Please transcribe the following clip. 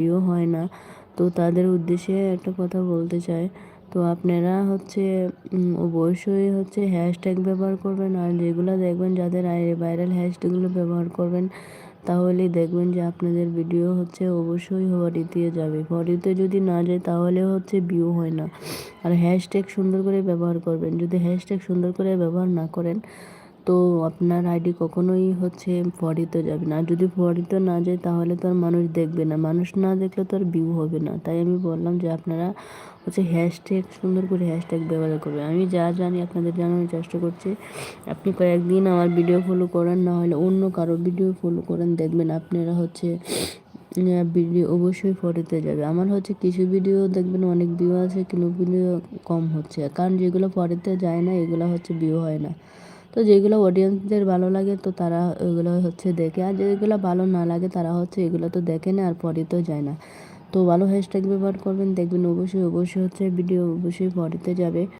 View হয় না। তো তাদের উদ্দেশ্যে একটা কথা বলতে চাই, তো আপনারা অবশ্যই হ্যাশট্যাগ ব্যবহার করবেন, আর যেগুলো দেখবেন যাদের ভাইরাল হ্যাশট্যাগুলো ব্যবহার করবেন, তাহলেই দেখবেন যে আপনাদের ভিডিও অবশ্যই ফরিতে যাবে। ফরিতে যদি না যায় তাহলে ভিউ হয় না। আর হ্যাশট্যাগ সুন্দর করে ব্যবহার করবেন। যদি হ্যাশট্যাগ সুন্দর করে ব্যবহার না করেন, তো আপনার আইডি কখনোই ফরিতে যাবে না। আর যদি ফরিতে না যায় তাহলে তো আর মানুষ দেখবে না, মানুষ না দেখলে তো আর ভিউ হবে না। তাই আমি বললাম যে আপনারা হ্যাশট্যাগ সুন্দর করে হ্যাশট্যাগ ব্যবহার করবেন। আমি যা জানি আপনাদের জানানোর চেষ্টা করছি। আপনি কয়েকদিন আমার ভিডিও ফলো করেন, না হলে অন্য কারো ভিডিও ফলো করেন, দেখবেন আপনারা ভিডিও অবশ্যই ফরিতে যাবে। আমার কিছু ভিডিও দেখবেন অনেক ভিউ আছে, কিন্তু ভিডিও কম হচ্ছে, কারণ যেগুলো ফরিতে যায় না এগুলো ভিউ হয় না। তো যেগুলো অডিয়েন্সদের ভালো লাগে তো তারা ওইগুলো দেখে, আর যেগুলো ভালো না লাগে তারা এগুলো তো দেখে না আর ফরিতেও যায় না। তো ভালো হ্যাশট্যাগ ব্যবহার করবেন, দেখবেন অবশ্যই ভিডিও অবশ্যই ফরিতে যাবে।